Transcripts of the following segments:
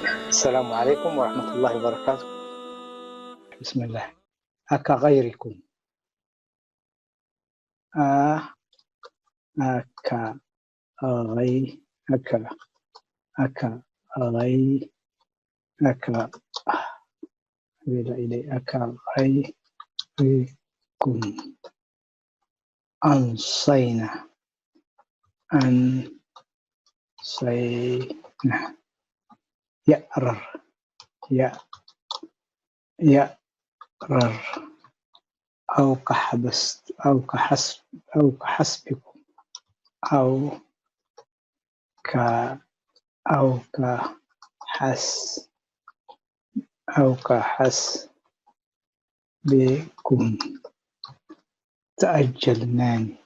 السلام عليكم ورحمة الله وبركاته. بسم الله. أكغيركم. آ أكا غي أكا أكا غي أكا إلي أكا غيركم. أنصينا أنصينا. يأرر يأرر. أو كحبست أو كحسبكم. أو ك أو كحس أو كحسبكم. تأجلناني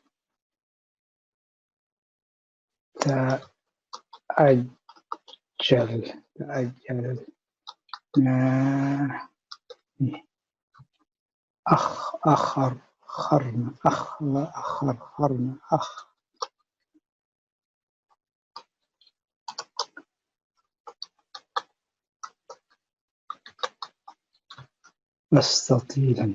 تأجلناني. أخرنا أستطيلا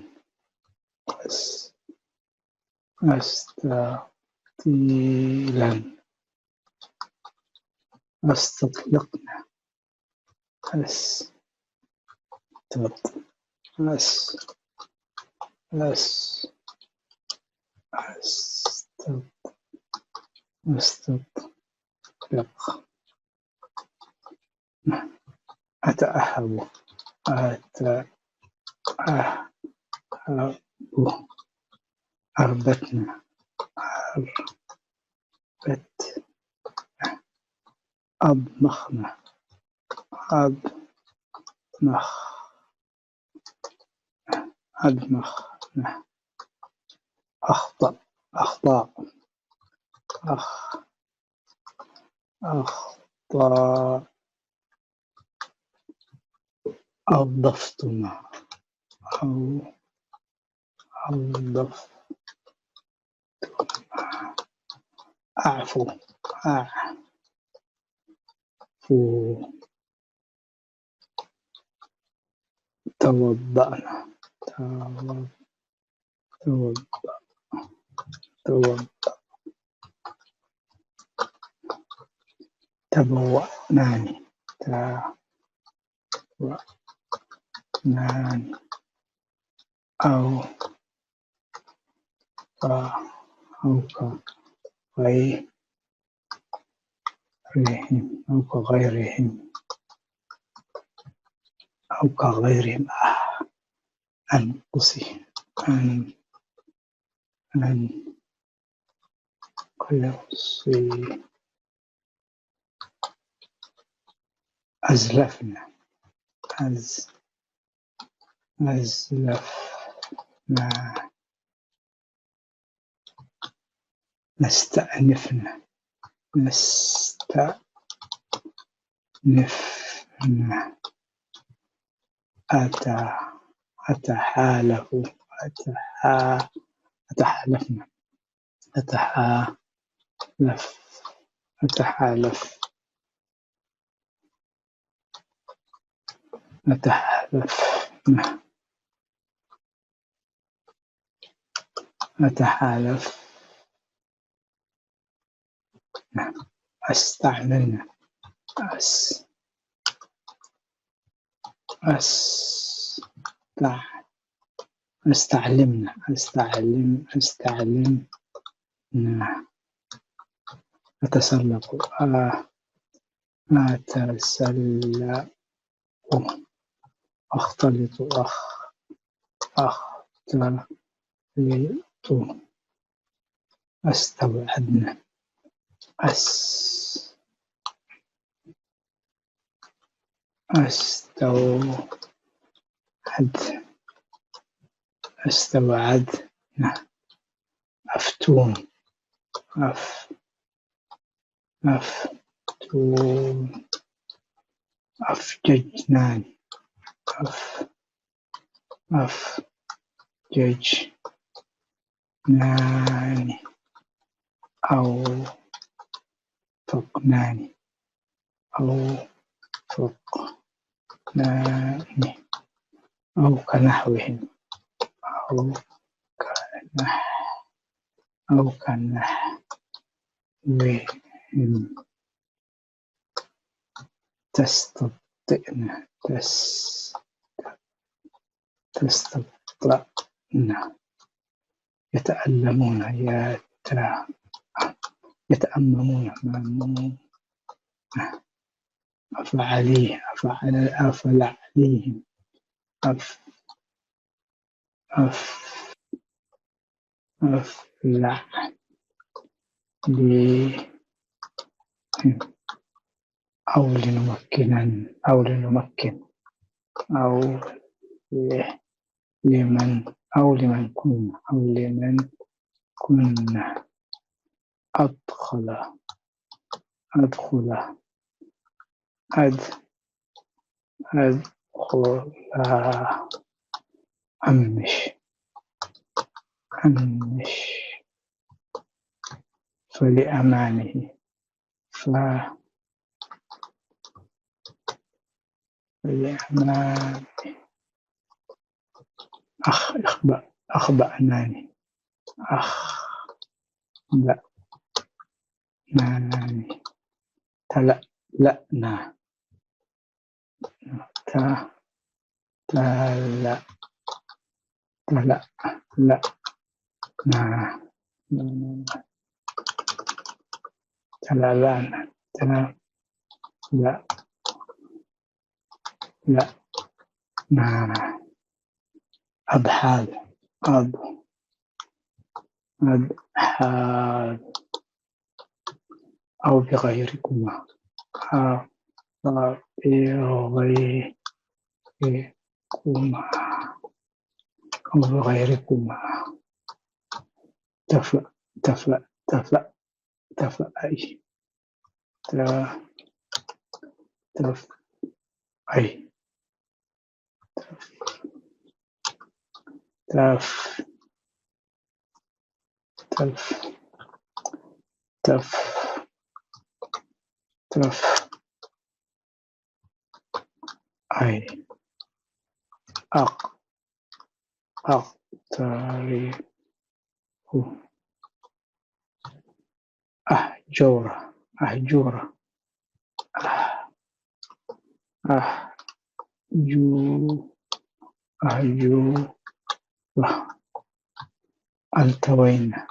أستطلقنا أستطلق. أتأهب أربتنا أضمخنا أضمخنا. أخطأ أضفتنا أعفو توضأنا تبوأناني أو كغيرهم أنقصي أزلفنا نستأنفنا أتحالفنا أتحالف. أستعملنا أستعلمنا أتسلق أختلط أستوعدنا أستوعدنا. أفتون أفججناني أو فقناني اثنان أو كنحوهم أو كنحوهم تستطعن يتألمون يتأممون أفعل عليهم أفلع لهم أو لنمكن أو لمن كنا أدخل أمش فلأمانه أخبأناني تلألأنا أضحال أو بغيركما تفأي أي أقترف أهجر التوينا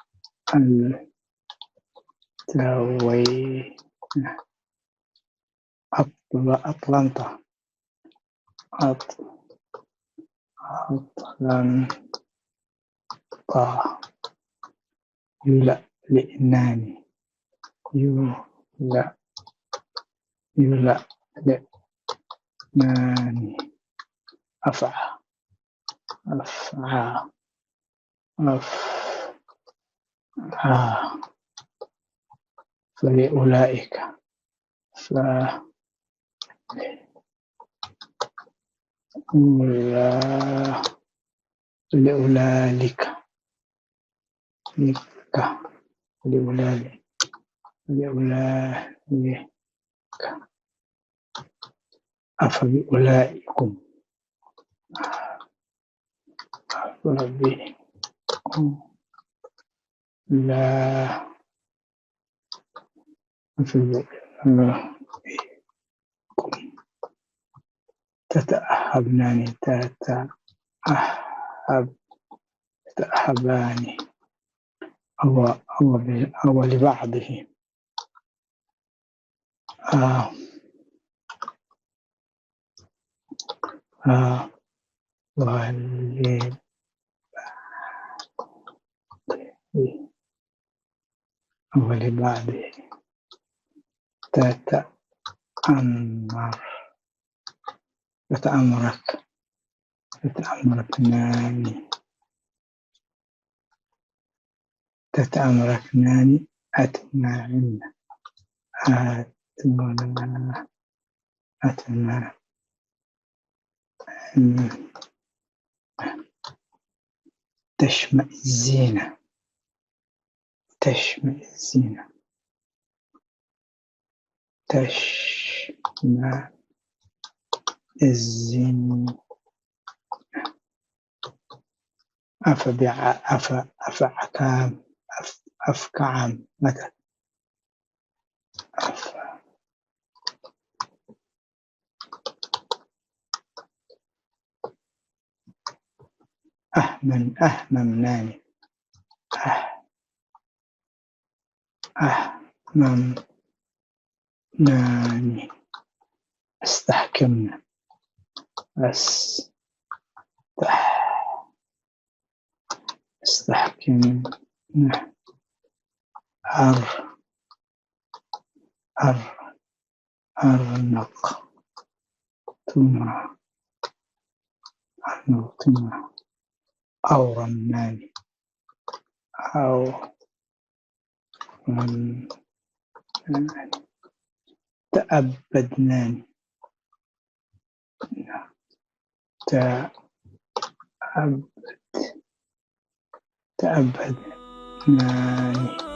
أطلنطا يلألئنني أفعى فلأولئك أفبأولئكم لا تتأهبان أو لبعضه ولبعضه تتأمركنان أتمنى تشمئزين الزن أفعكام أفكعم مثلا أهممناني أهممناني استحكمنا استحكمنا أرنقتما أورمناني تأبدناني تأبدناني